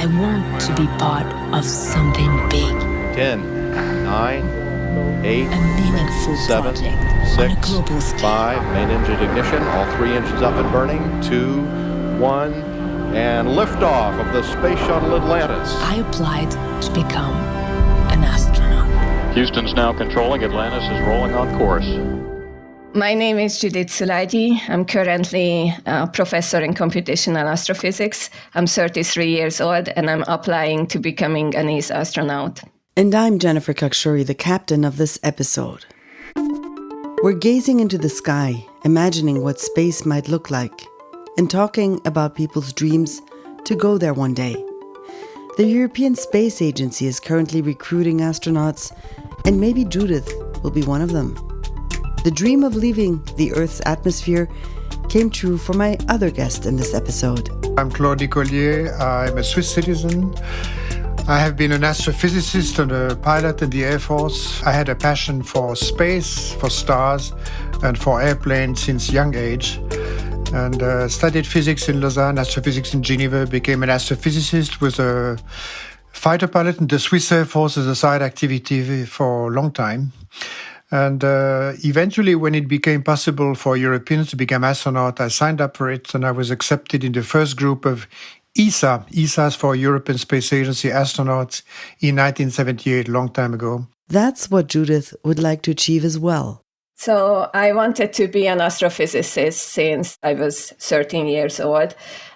I want to be part of something big. 10, 9, 8, A meaningful 7, project on a 6, global scale. 5, main engine ignition, all 3 engines up and burning, 2, 1, and liftoff of the Space Shuttle Atlantis. I applied to become an astronaut. Houston's now controlling. Atlantis is rolling on course. My name is Judit Szulágyi. I'm currently a professor in computational astrophysics. I'm 33 years old and I'm applying to becoming an ETH astronaut. And I'm Jennifer Kakshuri, the captain of this episode. We're gazing into the sky, imagining what space might look like, and talking about people's dreams to go there one day. The European Space Agency is currently recruiting astronauts, and maybe Judith will be one of them. The dream of leaving the Earth's atmosphere came true for my other guest in this episode. I'm Claude Nicollier. I'm a Swiss citizen. I have been an astrophysicist and a pilot in the Air Force. I had a passion for space, for stars, and for airplanes since young age. And studied physics in Lausanne, astrophysics in Geneva, became an astrophysicist, was a fighter pilot in the Swiss Air Force as a side activity for a long time. And eventually, when it became possible for Europeans to become astronauts, I signed up for it, and I was accepted in the first group of ESA. ESA is for European Space Agency astronauts in 1978, a long time ago. That's what Judith would like to achieve as well. So I wanted to be an astrophysicist since I was 13 years old.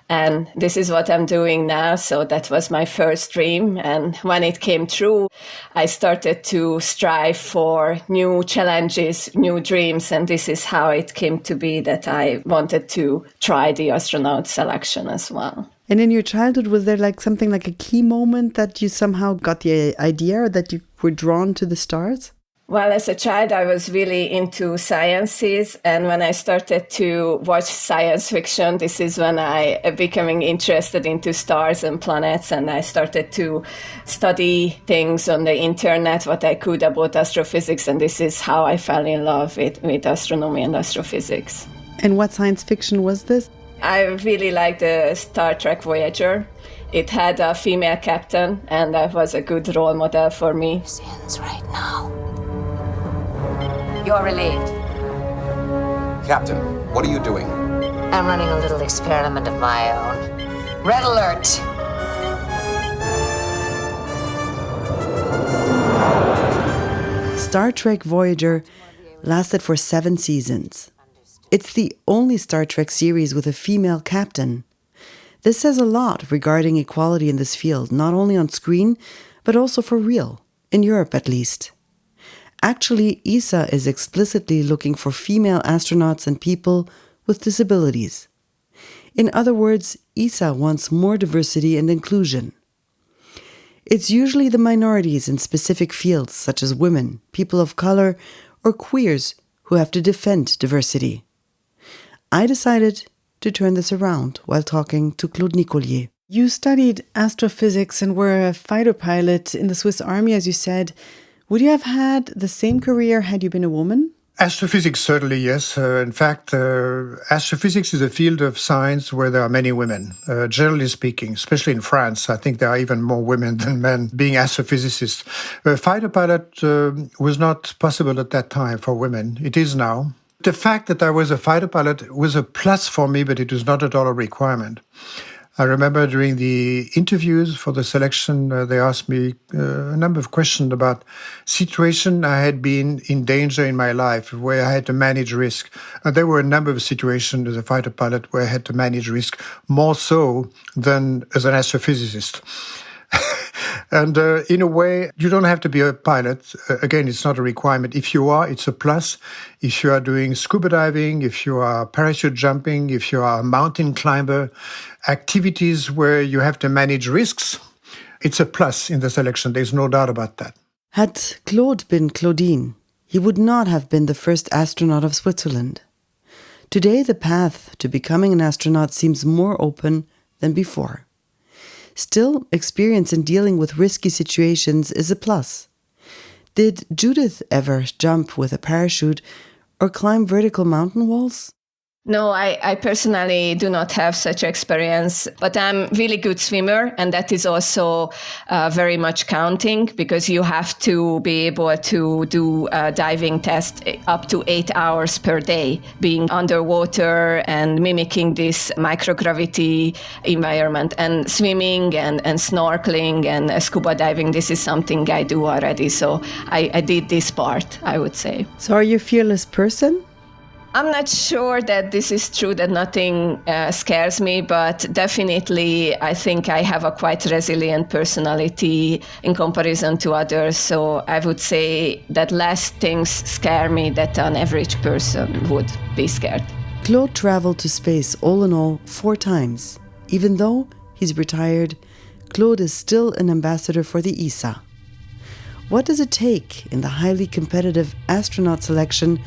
And this is what I'm doing now. So that was my first dream. And when it came true, I started to strive for new challenges, new dreams. And this is how it came to be that I wanted to try the astronaut selection as well. And in your childhood, was there something like a key moment that you somehow got the idea or that you were drawn to the stars? Well, as a child, I was really into sciences. And when I started to watch science fiction, this is when I becoming interested into stars and planets. And I started to study things on the internet, what I could about astrophysics. And this is how I fell in love with astronomy and astrophysics. And what science fiction was this? I really liked the Star Trek Voyager. It had a female captain, and that was a good role model for me. Ends right now. You're relieved. Captain, what are you doing? I'm running a little experiment of my own. Red alert! Star Trek Voyager lasted for 7 seasons. It's the only Star Trek series with a female captain. This says a lot regarding equality in this field, not only on screen, but also for real, in Europe at least. Actually, ESA is explicitly looking for female astronauts and people with disabilities. In other words, ESA wants more diversity and inclusion. It's usually the minorities in specific fields, such as women, people of color, or queers, who have to defend diversity. I decided to turn this around while talking to Claude Nicollier. You studied astrophysics and were a fighter pilot in the Swiss Army, as you said. Would you have had the same career had you been a woman? Astrophysics, certainly, yes. In fact, astrophysics is a field of science where there are many women, generally speaking, especially in France. I think there are even more women than men being astrophysicists. A fighter pilot was not possible at that time for women. It is now. The fact that I was a fighter pilot was a plus for me, but it was not at all a requirement. I remember during the interviews for the selection, they asked me a number of questions about situations I had been in danger in my life, where I had to manage risk. And there were a number of situations as a fighter pilot where I had to manage risk, more so than as an astrophysicist. And in a way, you don't have to be a pilot. Again, it's not a requirement. If you are, it's a plus. If you are doing scuba diving, if you are parachute jumping, if you are a mountain climber, activities where you have to manage risks, it's a plus in the selection. There's no doubt about that. Had Claude been Claudine, he would not have been the first astronaut of Switzerland. Today, the path to becoming an astronaut seems more open than before. Still, experience in dealing with risky situations is a plus. Did Judith ever jump with a parachute or climb vertical mountain walls? No, I personally do not have such experience, but I'm really good swimmer, and that is also very much counting, because you have to be able to do a diving test up to 8 hours per day, being underwater and mimicking this microgravity environment. And swimming and snorkeling and scuba diving, this is something I do already. So I did this part, I would say. So are you a fearless person? I'm not sure that this is true, that nothing scares me, but definitely I think I have a quite resilient personality in comparison to others. So I would say that less things scare me that an average person would be scared. Claude traveled to space all in all 4 times. Even though he's retired, Claude is still an ambassador for the ESA. What does it take in the highly competitive astronaut selection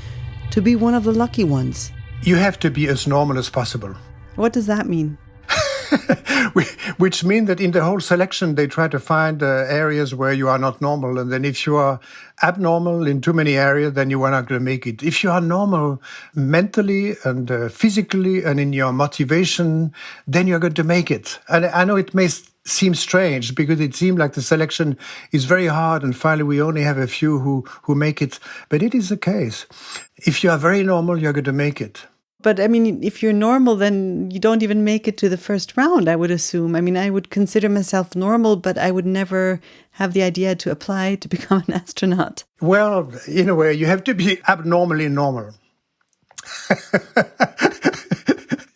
to be one of the lucky ones? You have to be as normal as possible. What does that mean? Which means that in the whole selection, they try to find areas where you are not normal. And then if you are abnormal in too many areas, then you are not going to make it. If you are normal mentally and physically and in your motivation, then you're going to make it. And I know it may seem strange, because it seemed like the selection is very hard and finally we only have a few who make it. But it is the case. If you are very normal, you're going to make it. But I mean, if you're normal, then you don't even make it to the first round, I would assume. I mean, I would consider myself normal, but I would never have the idea to apply to become an astronaut. Well, in a way, you have to be abnormally normal.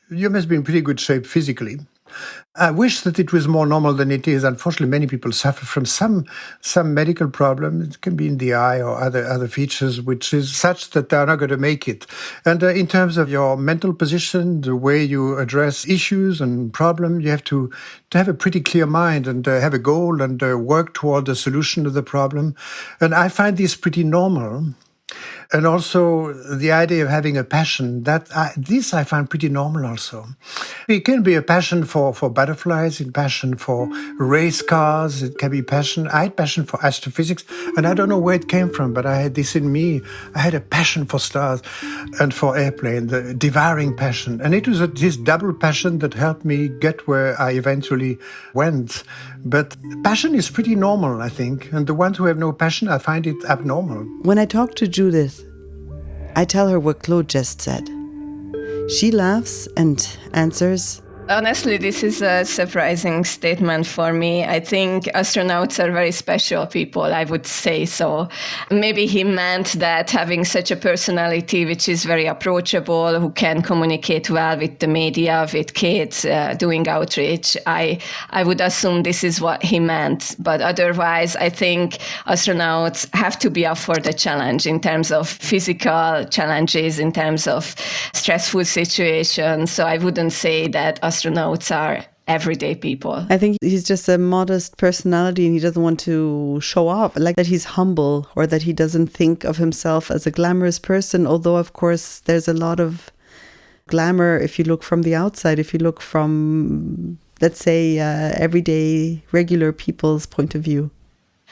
You must be in pretty good shape physically. I wish that it was more normal than it is. Unfortunately, many people suffer from some medical problem. It can be in the eye or other features, which is such that they are not going to make it. And in terms of your mental position, the way you address issues and problems, you have to have a pretty clear mind and have a goal and work toward the solution of the problem. And I find this pretty normal. And also the idea of having a passion, this I find pretty normal also. It can be a passion for butterflies, a passion for race cars, it can be passion. I had passion for astrophysics, and I don't know where it came from, but I had this in me. I had a passion for stars and for airplanes, the devouring passion. And it was this double passion that helped me get where I eventually went. But passion is pretty normal, I think. And the ones who have no passion, I find it abnormal. When I talk to Judith, I tell her what Claude just said. She laughs and answers, Honestly, this is a surprising statement for me. I think astronauts are very special people, I would say so. Maybe he meant that having such a personality which is very approachable, who can communicate well with the media, with kids, doing outreach. I would assume this is what he meant. But otherwise, I think astronauts have to be up for the challenge in terms of physical challenges, in terms of stressful situations. So I wouldn't say that astronauts are everyday people. I think he's just a modest personality and he doesn't want to show off, like that he's humble or that he doesn't think of himself as a glamorous person, although of course there's a lot of glamour if you look from the outside, if you look from, let's say, everyday, regular people's point of view.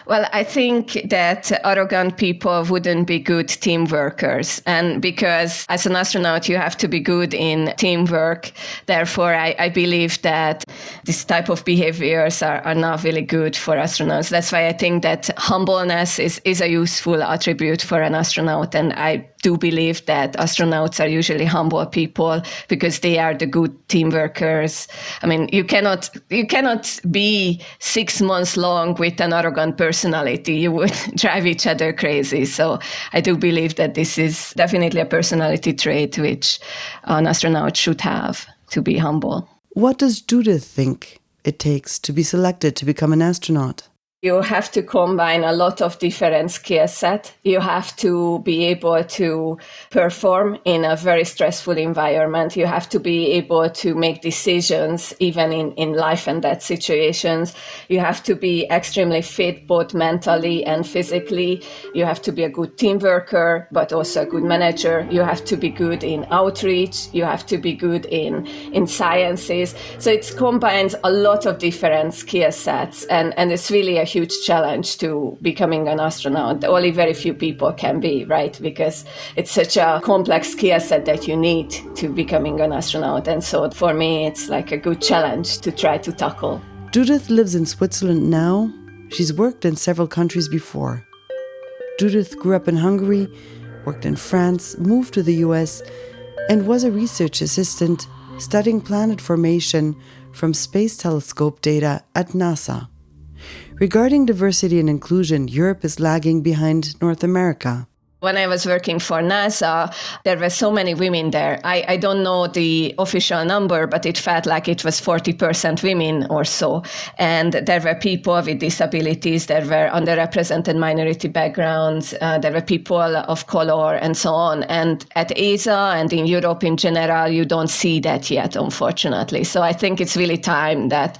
Well, I think that arrogant people wouldn't be good team workers. And because as an astronaut, you have to be good in teamwork. Therefore, I believe that this type of behaviors are not really good for astronauts. That's why I think that humbleness is a useful attribute for an astronaut. And I do believe that astronauts are usually humble people because they are the good team workers. I mean, you cannot be 6 months long with an arrogant personality. You would drive each other crazy. So I do believe that this is definitely a personality trait which an astronaut should have, to be humble. What does Judith think it takes to be selected to become an astronaut? You have to combine a lot of different skill sets. You have to be able to perform in a very stressful environment. You have to be able to make decisions even in life and death situations. You have to be extremely fit, both mentally and physically. You have to be a good team worker, but also a good manager. You have to be good in outreach. You have to be good in sciences. So it combines a lot of different skill sets, and it's really a huge challenge to becoming an astronaut. Only very few people can be, right? Because it's such a complex skill set that you need to becoming an astronaut. And so for me, it's like a good challenge to try to tackle. Judith lives in Switzerland now. She's worked in several countries before. Judith grew up in Hungary, worked in France, moved to the US, and was a research assistant studying planet formation from space telescope data at NASA. Regarding diversity and inclusion, Europe is lagging behind North America. When I was working for NASA, there were so many women there. I don't know the official number, but it felt like it was 40% women or so. And there were people with disabilities, there were underrepresented minority backgrounds, there were people of color and so on. And at ESA and in Europe in general, you don't see that yet, unfortunately. So I think it's really time that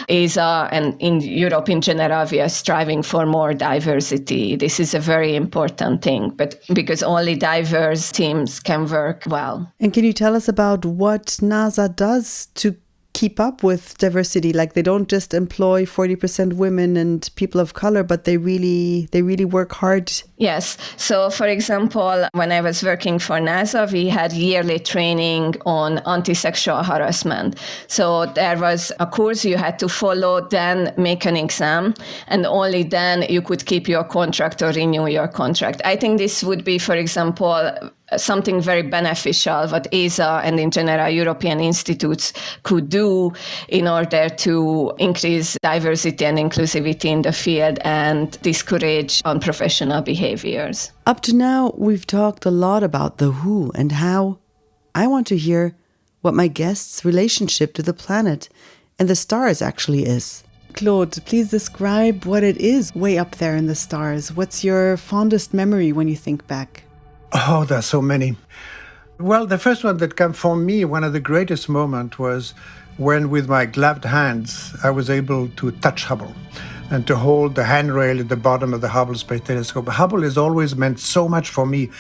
ESA and in Europe in general, we are striving for more diversity. This is a very important thing. But because only diverse teams can work well. And can you tell us about what NASA does to keep up with diversity? Like, they don't just employ 40% women and people of color, but they really work hard. Yes. So, for example, when I was working for NASA, we had yearly training on anti-sexual harassment. So there was a course you had to follow, then make an exam, and only then you could keep your contract or renew your contract. I think this would be, for example, something very beneficial what ESA and in general European institutes could do in order to increase diversity and inclusivity in the field and discourage unprofessional behaviors. Up to now, we've talked a lot about the who and how. I want to hear what my guest's relationship to the planet and the stars actually is. Claude, please describe what it is way up there in the stars. What's your fondest memory when you think back? Oh, there's so many. Well, the first one that came for me, one of the greatest moments was when with my gloved hands, I was able to touch Hubble and to hold the handrail at the bottom of the Hubble Space Telescope. Hubble has always meant so much for me.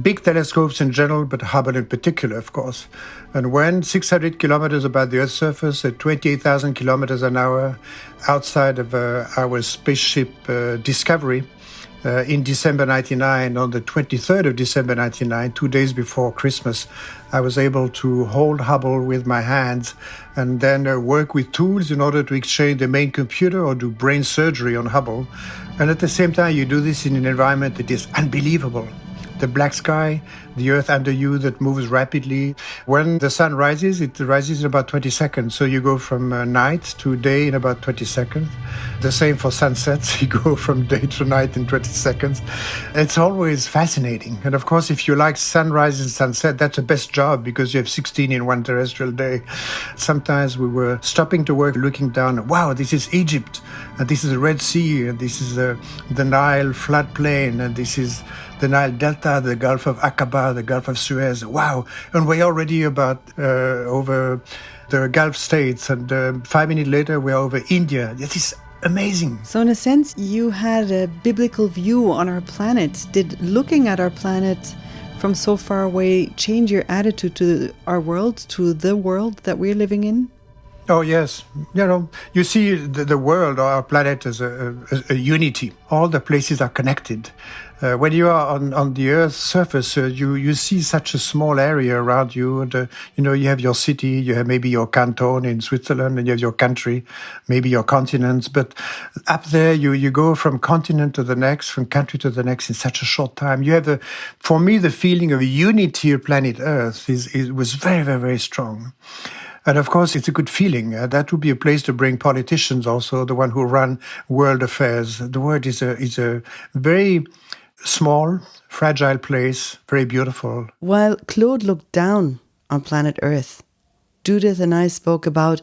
Big telescopes in general, but Hubble in particular, of course. And when 600 kilometers above the Earth's surface at 28,000 kilometers an hour outside of our spaceship Discovery, in December 99, on the 23rd of December 99, 2 days before Christmas, I was able to hold Hubble with my hands and then work with tools in order to exchange the main computer or do brain surgery on Hubble. And at the same time, you do this in an environment that is unbelievable. The black sky, the Earth under you that moves rapidly. When the sun rises, it rises in about 20 seconds. So you go from night to day in about 20 seconds. The same for sunsets. You go from day to night in 20 seconds. It's always fascinating. And of course, if you like sunrise and sunset, that's the best job because you have 16 in one terrestrial day. Sometimes we were stopping to work, looking down. Wow, this is Egypt. And this is the Red Sea. And this is the Nile floodplain. And this is the Nile Delta, the Gulf of Aqaba, the Gulf of Suez. Wow. And we're already about over the Gulf states. And 5 minutes later, we're over India. This is amazing. So in a sense, you had a biblical view on our planet. Did looking at our planet from so far away change your attitude to our world, to the world that we're living in? Oh, yes. You know, you see the world or our planet as a unity. All the places are connected. When you are on the Earth's surface, you see such a small area around you. And, you have your city, you have maybe your canton in Switzerland, and you have your country, maybe your continents. But up there, you go from continent to the next, from country to the next in such a short time. You have, for me, the feeling of unity of planet Earth was very, very, very strong. And of course, it's a good feeling. That would be a place to bring politicians also, the one who run world affairs. The world is a very small, fragile place, very beautiful. While Claude looked down on planet Earth, Judith and I spoke about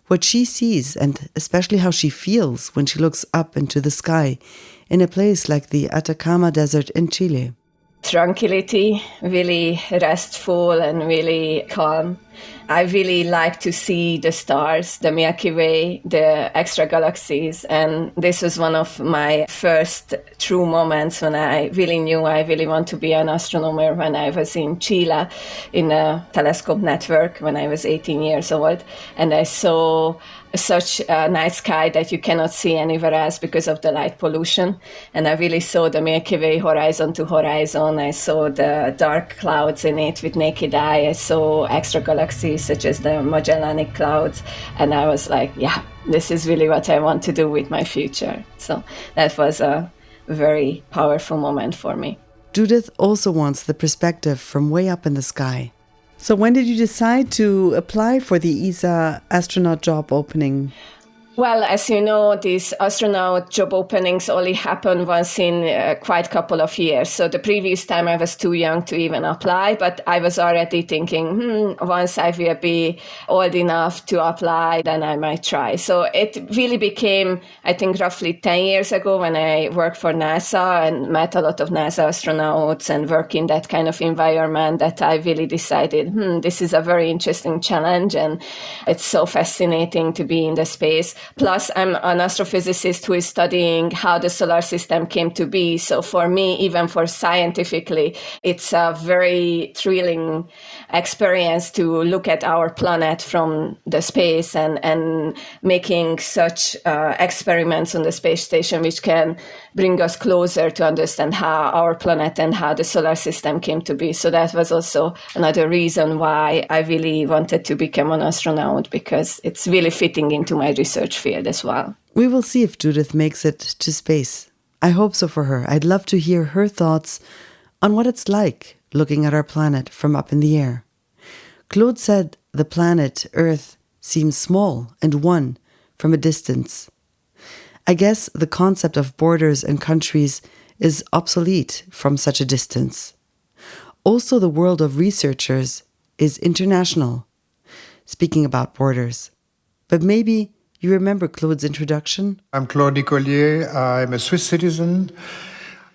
what she sees and especially how she feels when she looks up into the sky in a place like the Atacama Desert in Chile. Tranquility, really restful and really calm. I really like to see the stars, the Milky Way, the extra galaxies. And this was one of my first true moments when I really knew I really want to be an astronomer, when I was in Chile in a telescope network when I was 18 years old. And I saw such a night sky that you cannot see anywhere else because of the light pollution. And I really saw the Milky Way horizon to horizon. I saw the dark clouds in it with naked eye. I saw extra galaxies such as the Magellanic Clouds. And I was like, yeah, this is really what I want to do with my future. So that was a very powerful moment for me. Judith also wants the perspective from way up in the sky. So when did you decide to apply for the ESA astronaut job opening? Well, as you know, these astronaut job openings only happen once in quite a couple of years. So the previous time I was too young to even apply, but I was already thinking, once I will be old enough to apply, then I might try. So it really became, I think, roughly 10 years ago when I worked for NASA and met a lot of NASA astronauts and work in that kind of environment that I really decided, this is a very interesting challenge and it's so fascinating to be in the space. Plus, I'm an astrophysicist who is studying how the solar system came to be. So for me, even for scientifically, it's a very thrilling experience to look at our planet from the space and making such experiments on the space station, which can bring us closer to understand how our planet and how the solar system came to be. So that was also another reason why I really wanted to become an astronaut, because it's really fitting into my research field as well. We will see if Judith makes it to space. I hope so for her. I'd love to hear her thoughts on what it's like looking at our planet from up in the air. Claude said the planet, Earth, seems small and one from a distance. I guess the concept of borders and countries is obsolete from such a distance. Also, the world of researchers is international, speaking about borders. But maybe you remember Claude's introduction? I'm Claude Nicollier. I'm a Swiss citizen.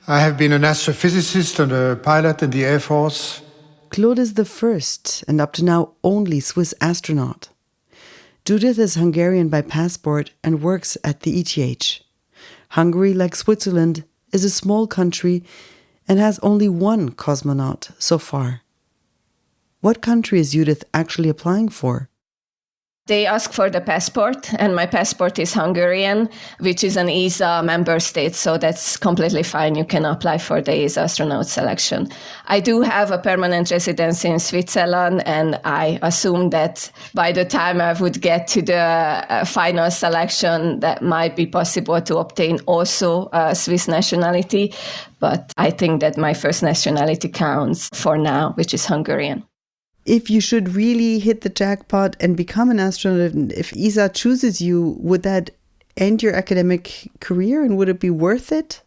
I have been an astrophysicist and a pilot in the Air Force. Claude is the first and up to now only Swiss astronaut. Judith is Hungarian by passport and works at the ETH. Hungary, like Switzerland, is a small country and has only one cosmonaut so far. What country is Judith actually applying for? They ask for the passport, and my passport is Hungarian, which is an ESA member state, so that's completely fine. You can apply for the ESA astronaut selection. I do have a permanent residence in Switzerland, and I assume that by the time I would get to the final selection, that might be possible to obtain also a Swiss nationality. But I think that my first nationality counts for now, which is Hungarian. If you should really hit the jackpot and become an astronaut, if ESA chooses you, would that end your academic career and would it be worth it?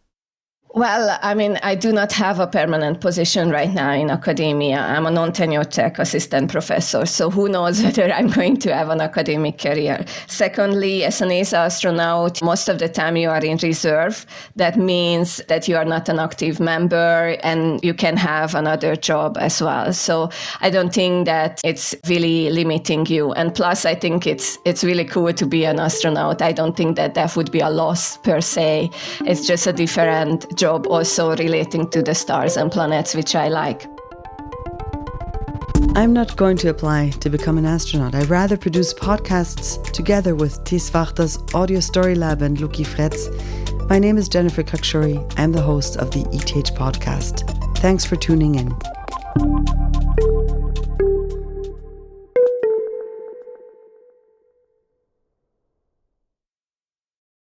Well, I mean, I do not have a permanent position right now in academia. I'm a non-tenure track assistant professor, so who knows whether I'm going to have an academic career. Secondly, as an ESA astronaut, most of the time you are in reserve. That means that you are not an active member and you can have another job as well. So I don't think that it's really limiting you. And plus, I think it's really cool to be an astronaut. I don't think that would be a loss per se. It's just a different job also relating to the stars and planets, which I like. I'm not going to apply to become an astronaut. I rather produce podcasts together with Tis Vachta's Audio Story Lab and Luki Fretz. My name is Jennifer Kakshuri. I'm the host of the ETH Podcast. Thanks for tuning in.